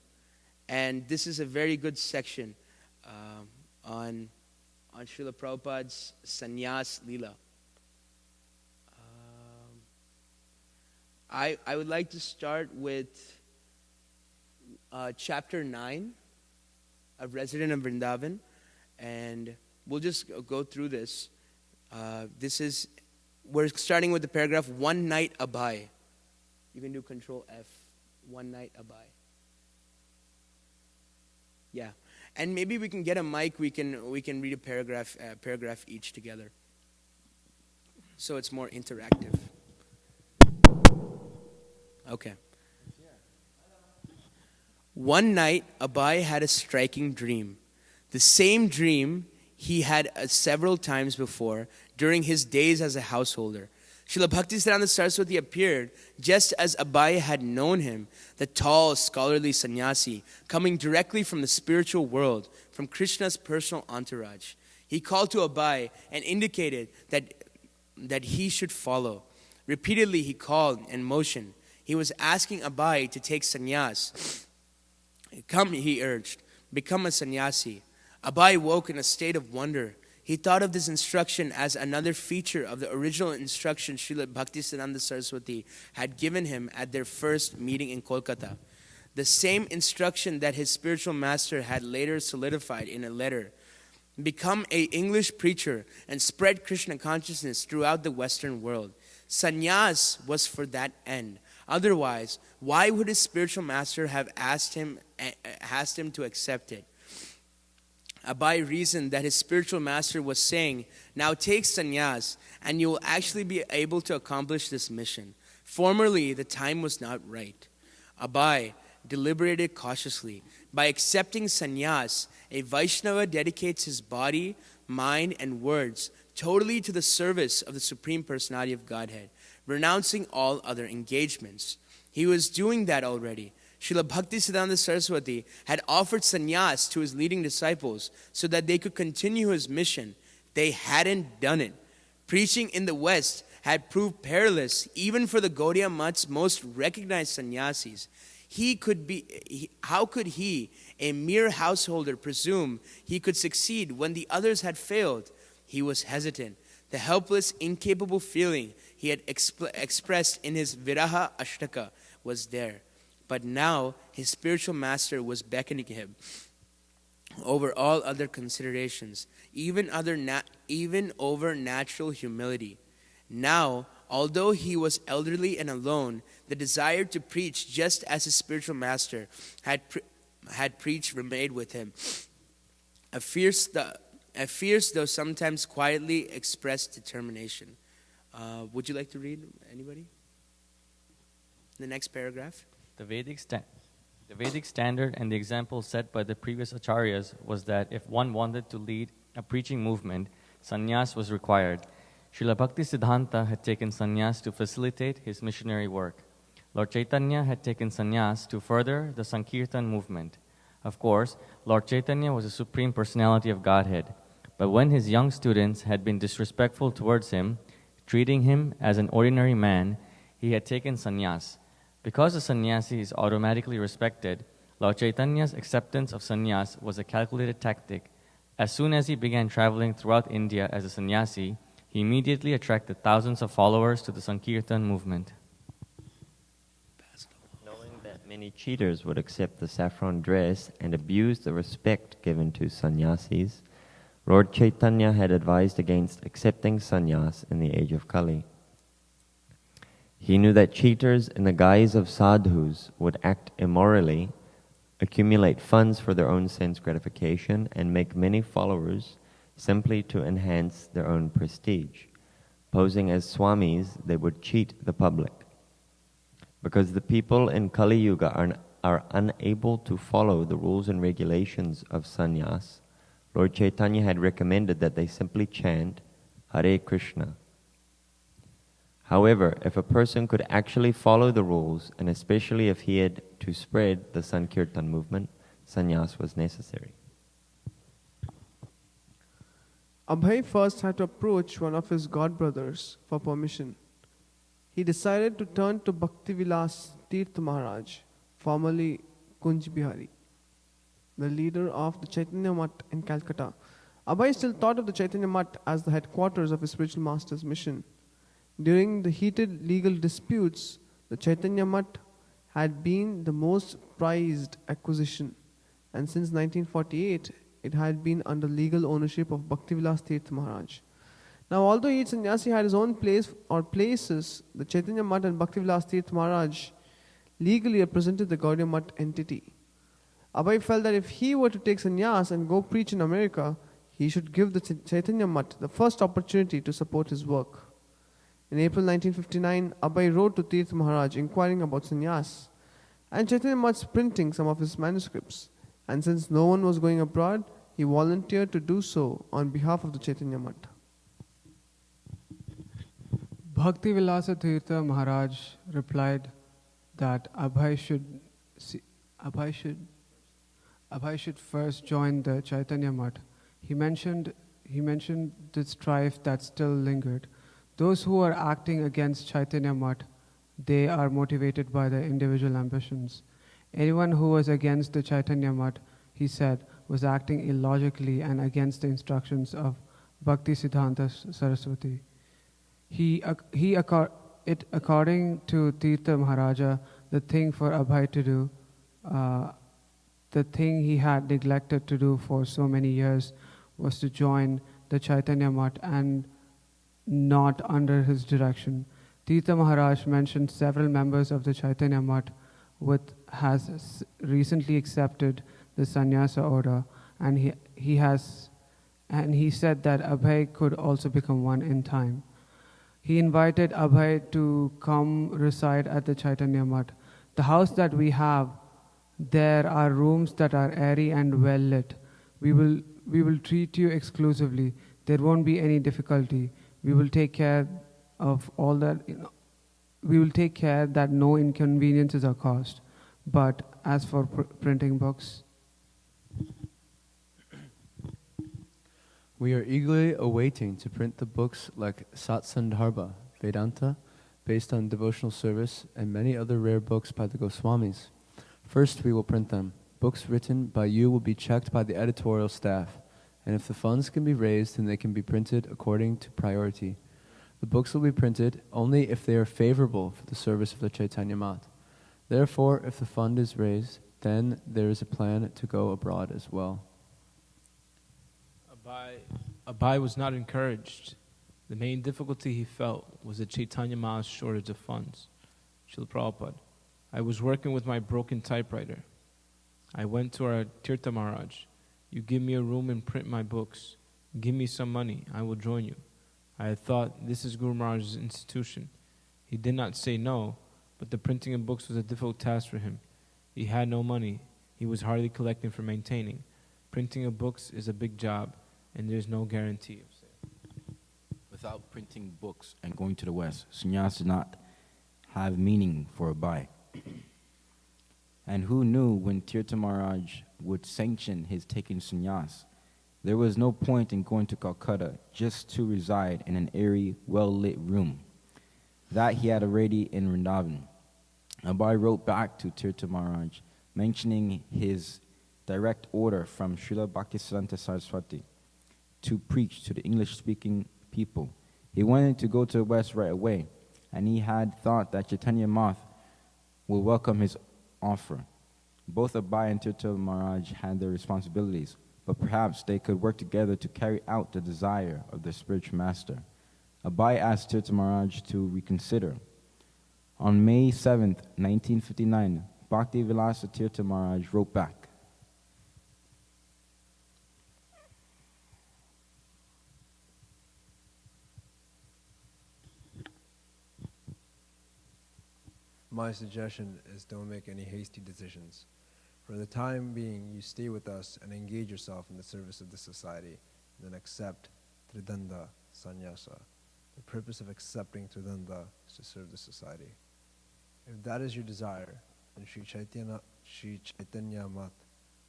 And this is a very good section on Srila Prabhupada's sannyas lila. I would like to start with chapter 9 of Resident of Vrindavan, and we'll just go through this. We're starting with the paragraph, one night Abhay. You can do Control F, one night Abhay. Yeah, and maybe we can get a mic. We can read a paragraph each together, so it's more interactive. Okay. One night, Abhay had a striking dream. The same dream he had several times before during his days as a householder. Srila Bhaktisiddhanta Saraswati appeared just as Abhay had known him, the tall, scholarly sannyasi, coming directly from the spiritual world, from Krishna's personal entourage. He called to Abhay and indicated that he should follow. Repeatedly he called and motioned. He was asking Abhay to take sannyas. Come, he urged, become a sannyasi. Abhay woke in a state of wonder. He thought of this instruction as another feature of the original instruction Srila Bhaktisiddhanta Saraswati had given him at their first meeting in Kolkata. The same instruction that his spiritual master had later solidified in a letter. Become an English preacher and spread Krishna consciousness throughout the Western world. Sannyas was for that end. Otherwise, why would his spiritual master have asked him to accept it? Abhay reasoned that his spiritual master was saying, now take sannyas and you will actually be able to accomplish this mission. Formerly, the time was not right. Abhay deliberated cautiously. By accepting sannyas, a Vaishnava dedicates his body, mind, and words totally to the service of the Supreme Personality of Godhead, renouncing all other engagements. He was doing that already. Srila Bhaktisiddhanta Saraswati had offered sannyas to his leading disciples so that they could continue his mission. They hadn't done it. Preaching in the West had proved perilous even for the Gaudiya Math's most recognized sannyasis. How could he, a mere householder, presume he could succeed when the others had failed? He was hesitant. The helpless, incapable feeling he had expressed in his Viraha Ashtaka was there. But now his spiritual master was beckoning him over all other considerations, even over natural humility. Now, although he was elderly and alone, the desire to preach just as his spiritual master had preached remained with him. A fierce though sometimes quietly expressed determination. Would you like to read, anybody? The next paragraph. The Vedic standard and the example set by the previous acharyas was that if one wanted to lead a preaching movement, sannyas was required. Srila Bhaktisiddhanta had taken sannyas to facilitate his missionary work. Lord Chaitanya had taken sannyas to further the Sankirtan movement. Of course, Lord Chaitanya was the Supreme Personality of Godhead, but when his young students had been disrespectful towards him, treating him as an ordinary man, he had taken sannyas. Because the sannyasi is automatically respected, Lord Chaitanya's acceptance of sannyas was a calculated tactic. As soon as he began traveling throughout India as a sannyasi, he immediately attracted thousands of followers to the Sankirtan movement. many cheaters would accept the saffron dress and abuse the respect given to sannyasis, Lord Chaitanya had advised against accepting sannyas in the age of Kali. He knew that cheaters in the guise of sadhus would act immorally, accumulate funds for their own sense gratification, and make many followers simply to enhance their own prestige. Posing as swamis, they would cheat the public. Because the people in Kali Yuga are unable to follow the rules and regulations of sannyas, Lord Chaitanya had recommended that they simply chant Hare Krishna. However, if a person could actually follow the rules, and especially if he had to spread the Sankirtan movement, sannyas was necessary. Abhay first had to approach one of his godbrothers for permission. He decided to turn to Bhaktivilas Tirth Maharaj, formerly Kunj Bihari, the leader of the Chaitanya Math in Calcutta. Abhay still thought of the Chaitanya Math as the headquarters of his spiritual master's mission. During the heated legal disputes, the Chaitanya Math had been the most prized acquisition, and since 1948, it had been under legal ownership of Bhaktivilas Tirth Maharaj. Now, although each sannyasi had his own place or places, the Chaitanya Math and Bhaktivilas Tirth Maharaj legally represented the Gaudiya Math entity. Abhay felt that if he were to take sannyas and go preach in America, he should give the Chaitanya Math the first opportunity to support his work. In April 1959, Abhay wrote to Tirth Maharaj inquiring about sannyas, and Chaitanya Math's printing some of his manuscripts. And since no one was going abroad, he volunteered to do so on behalf of the Chaitanya Math. Bhaktivilasa Tirtha Maharaj replied that Abhay should first join the Chaitanya Math. He mentioned the strife that still lingered. Those who are acting against Chaitanya Math, they are motivated by their individual ambitions. Anyone who was against the Chaitanya Math, he said, was acting illogically and against the instructions of Bhakti Siddhanta Saraswati. According to Tirtha Maharaja, the thing for Abhay to do, the thing he had neglected to do for so many years, was to join the Chaitanya Math and not under his direction. Tirtha Maharaj mentioned several members of the Chaitanya Math has recently accepted the sannyasa order, and he said that Abhay could also become one in time. He invited Abhay to come reside at the Chaitanya Math. The house that we have, there are rooms that are airy and well lit. We will treat you exclusively. There won't be any difficulty. We will take care of all that. We will take care that no inconveniences are caused. But as for printing books, we are eagerly awaiting to print the books like Satsandarbha, Vedanta, based on devotional service, and many other rare books by the Goswamis. First, we will print them. Books written by you will be checked by the editorial staff, and if the funds can be raised, then they can be printed according to priority. The books will be printed only if they are favorable for the service of the Chaitanya Math. Therefore, if the fund is raised, then there is a plan to go abroad as well. Abhay was not encouraged. The main difficulty he felt was the Chaitanya Maha's shortage of funds. Srila Prabhupada, I was working with my broken typewriter. I went to our Tirtha Maharaj. You give me a room and print my books. Give me some money. I will join you. I had thought, this is Guru Maharaj's institution. He did not say no, but the printing of books was a difficult task for him. He had no money. He was hardly collecting for maintaining. Printing of books is a big job, and there's no guarantee of sale. Without printing books and going to the West, sannyas did not have meaning for Abhay. And who knew when Tirtha Maharaj would sanction his taking sannyas? There was no point in going to Calcutta just to reside in an airy, well-lit room. That he had already in Vrindavan. Abhay wrote back to Tirtha Maharaj, mentioning his direct order from Srila Bhaktisiddhanta Saraswati to preach to the English-speaking people. He wanted to go to the West right away, and he had thought that Chaitanya Math would welcome his offer. Both Abai and Tirtha Maharaj had their responsibilities, but perhaps they could work together to carry out the desire of their spiritual master. Abai asked Tirtha Maharaj to reconsider. On May 7th, 1959, Bhakti Vilasa Tirtha Maharaj wrote back, My suggestion is don't make any hasty decisions. For the time being, you stay with us and engage yourself in the service of the society, then accept Tridanda Sannyasa. The purpose of accepting Tridanda is to serve the society. If that is your desire, then Sri Chaitanya Mat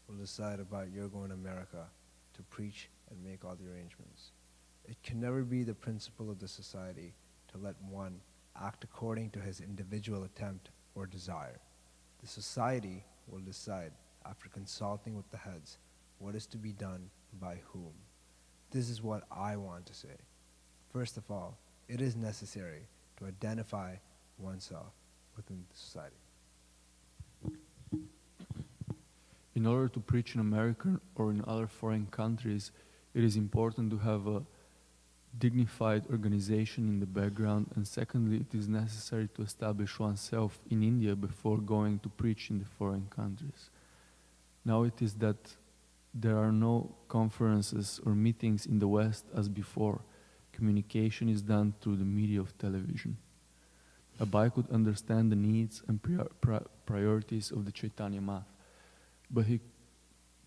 will decide about your going to America to preach and make all the arrangements. It can never be the principle of the society to let one act according to his individual attempt or desire. The society will decide, after consulting with the heads, what is to be done by whom. This is what I want to say. First of all, it is necessary to identify oneself within the society. In order to preach in America or in other foreign countries, it is important to have a dignified organization in the background, and secondly, it is necessary to establish oneself in India before going to preach in the foreign countries. Now it is that there are no conferences or meetings in the West as before. Communication is done through the media of television. Abai could understand the needs and priorities of the Chaitanya Math, but he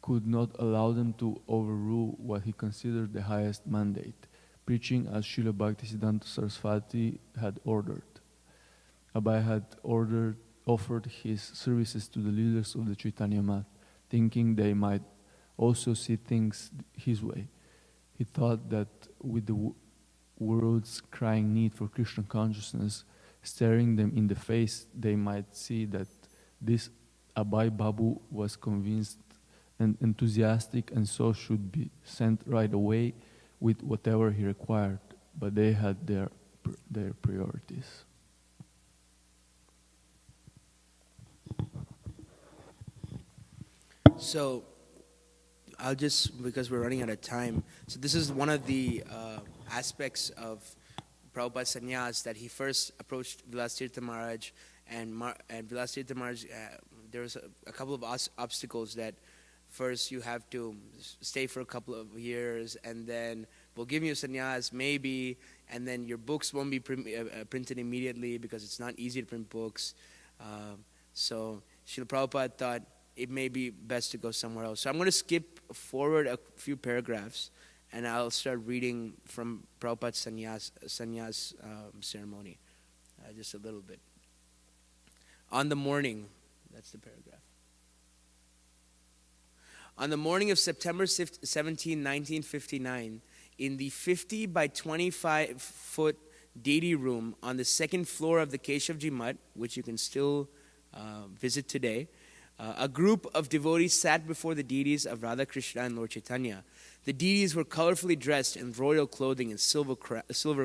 could not allow them to overrule what he considered the highest mandate, preaching as Srila Bhaktisiddhanta Saraswati had ordered. Abai had offered his services to the leaders of the Chaitanya Math, thinking they might also see things his way. He thought that with the world's crying need for Krishna consciousness staring them in the face, they might see that this Abai Babu was convinced and enthusiastic, and so should be sent right away with whatever he required, but they had their priorities. So, I'll just, because we're running out of time, so this is one of the aspects of Prabhupada's sannyas, that he first approached Vilastirtha Maharaj, and Vilastirtha Maharaj, there was a couple of obstacles that first you have to stay for a couple of years, and then we'll give you sannyas maybe, and then your books won't be printed immediately because it's not easy to print books. So Srila Prabhupada thought it may be best to go somewhere else. So I'm going to skip forward a few paragraphs, and I'll start reading from Prabhupada's sannyas ceremony, just a little bit. On the morning, that's the paragraph. On the morning of September 17, 1959, in the 50 by 25-foot deity room on the second floor of the Keshavji Mutt, which you can still visit today, a group of devotees sat before the deities of Radha Krishna and Lord Chaitanya. The deities were colorfully dressed in royal clothing and silver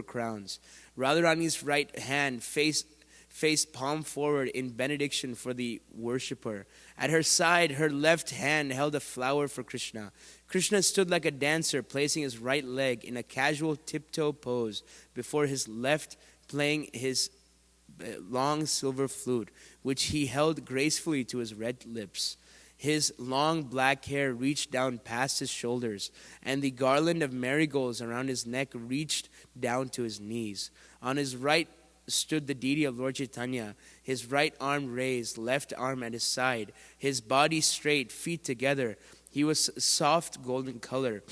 crowns. Radharani's right hand faced palm forward in benediction for the worshipper. At her side, her left hand held a flower for Krishna. Krishna stood like a dancer, placing his right leg in a casual tiptoe pose before his left, playing his long silver flute, which he held gracefully to his red lips. His long black hair reached down past his shoulders, and the garland of marigolds around his neck reached down to his knees. On his right stood the deity of Lord Chaitanya, his right arm raised, left arm at his side, his body straight, feet together. He was soft golden color.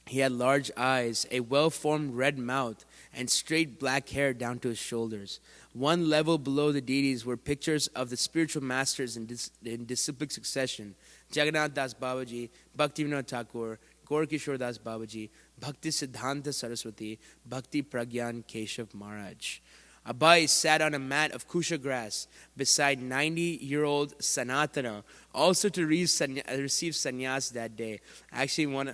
He had large eyes, a well-formed red mouth, and straight black hair down to his shoulders. One level below the deities were pictures of the spiritual masters in disciplic succession: Jagannath Das Babaji, Bhaktivinoda Thakur, Gaur Kishore Das Babaji, Bhakti Siddhanta Saraswati, Bhakti Pragyan Keshav Maharaj. Abai sat on a mat of kusha grass beside 90-year-old Sanatana, also to receive sannyas that day. Actually,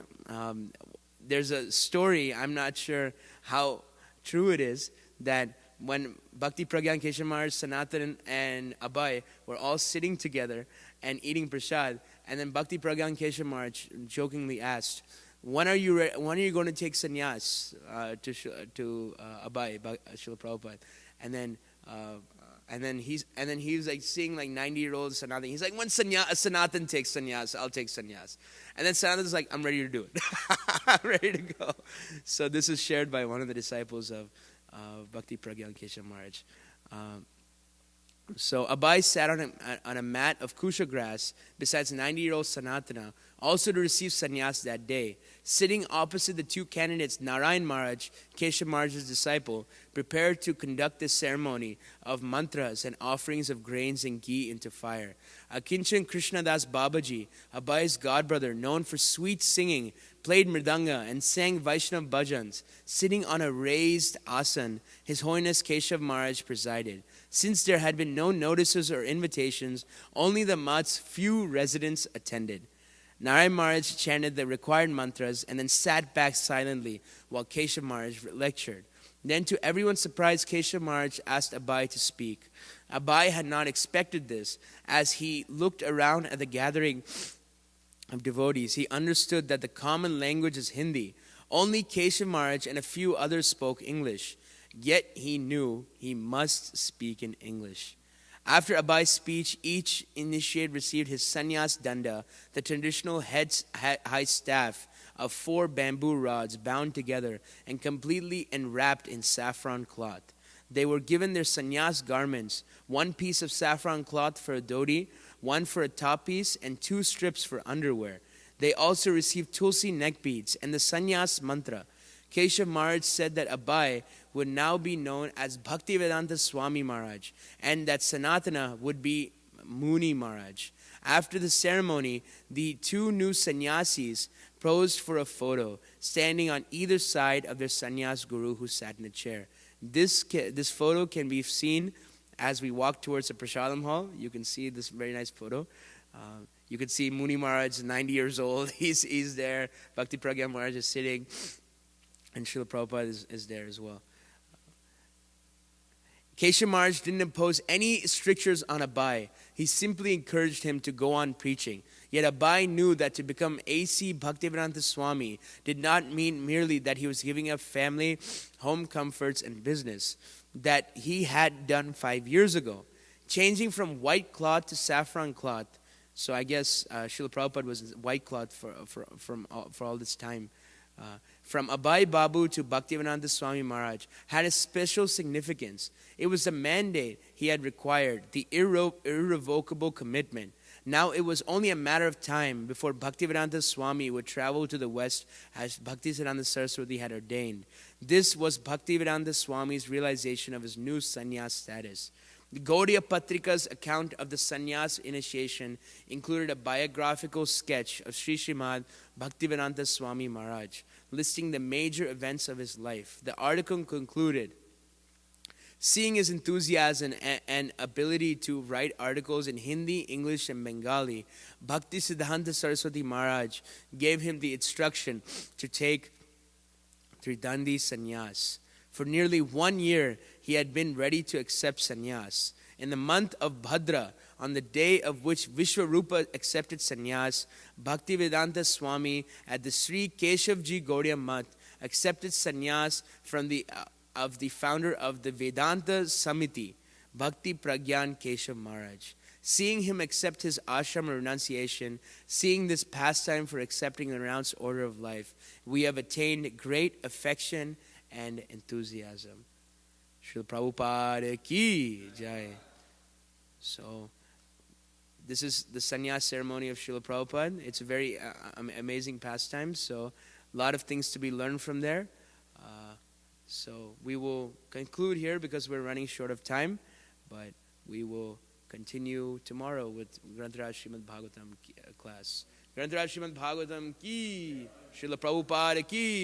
there's a story, I'm not sure how true it is, that when Bhakti Pragyan Keshav Maharaj, Sanatan, and Abhay were all sitting together and eating prasad, and then Bhakti Pragyan Keshav Maharaj jokingly asked, when are you going to take sannyas to Abhay, Srila Prabhupada? And then he was like seeing like 90-year-old Sanatan. He's like, when Sanatan takes sannyas, I'll take sannyas. And then Sanatan's like, I'm ready to do it. I'm ready to go. So this is shared by one of the disciples of Bhakti Pragyan Keshav Maharaj. So Abhay sat on a mat of kusha grass besides 90-year-old Sanatana, also to receive sannyas that day. Sitting opposite the two candidates, Narayan Maharaj, Keshav Maharaj's disciple, prepared to conduct the ceremony of mantras and offerings of grains and ghee into fire. Akinchan Krishnadas Babaji, Abhay's godbrother, known for sweet singing, played mridanga and sang Vaishnav bhajans. Sitting on a raised asan, His Holiness Keshav Maharaj presided. Since there had been no notices or invitations, only the mat's few residents attended. Narayan Maharaj chanted the required mantras and then sat back silently while Keshav Maharaj lectured. Then, to everyone's surprise, Keshav Maharaj asked Abhay to speak. Abhay had not expected this. As he looked around at the gathering of devotees, he understood that the common language is Hindi. Only Keshav Maharaj and a few others spoke English. Yet he knew he must speak in English. After Abhay's speech, each initiate received his sannyas danda, the traditional high staff of 4 bamboo rods bound together and completely enwrapped in saffron cloth. They were given their sannyas garments, 1 piece of saffron cloth for a dhoti, 1 for a top piece, and 2 strips for underwear. They also received tulsi neck beads and the sannyas mantra. Keshav Maharaj said that Abhay would now be known as Bhaktivedanta Swami Maharaj and that Sanatana would be Muni Maharaj. After the ceremony, the 2 new sannyasis posed for a photo, standing on either side of their sannyas guru who sat in a chair. This photo can be seen as we walk towards the Prasadam hall. You can see this very nice photo. You can see Muni Maharaj, 90 years old. He's there. Bhakti Pragya Maharaj is sitting. And Srila Prabhupada is there as well. Keshav Maharaj didn't impose any strictures on Abhay. He simply encouraged him to go on preaching. Yet Abhay knew that to become A.C. Bhaktivedanta Swami did not mean merely that he was giving up family, home comforts, and business that he had done 5 years ago. Changing from white cloth to saffron cloth. So I guess Srila Prabhupada was white cloth for all this time. From Abhay Babu to Bhaktivedanta Swami Maharaj had a special significance. It was the mandate he had required, the irrevocable commitment. Now it was only a matter of time before Bhaktivedanta Swami would travel to the west as Bhaktisiddhanta Saraswati had ordained. This was Bhaktivedanta Swami's realization of his new sannyas status. The Gaudiya Patrika's account of the sannyas initiation included a biographical sketch of Sri Srimad Bhaktivedanta Swami Maharaj, listing the major events of his life. The article concluded, seeing his enthusiasm and ability to write articles in Hindi, English, and Bengali, Bhaktisiddhanta Saraswati Maharaj gave him the instruction to take Tridandi sannyas. For nearly 1 year, he had been ready to accept sannyas. In the month of Bhadra, on the day of which Vishwarupa accepted sannyas, Bhaktivedanta Swami at the Sri Keshavji Gaudiya Math accepted sannyas from the founder of the Vedanta Samiti, Bhakti Pragyan Keshav Maharaj. Seeing him accept his ashram renunciation, seeing this pastime for accepting the renounced order of life, we have attained great affection and enthusiasm. Srila Prabhupada ki jai. So, this is the sannyas ceremony of Srila Prabhupada. It's a very amazing pastime, so a lot of things to be learned from there. So we will conclude here because we're running short of time, but we will continue tomorrow with Grantaraj Srimad Bhagavatam class. Grantaraj Srimad Bhagavatam ki, Srila Prabhupada ki.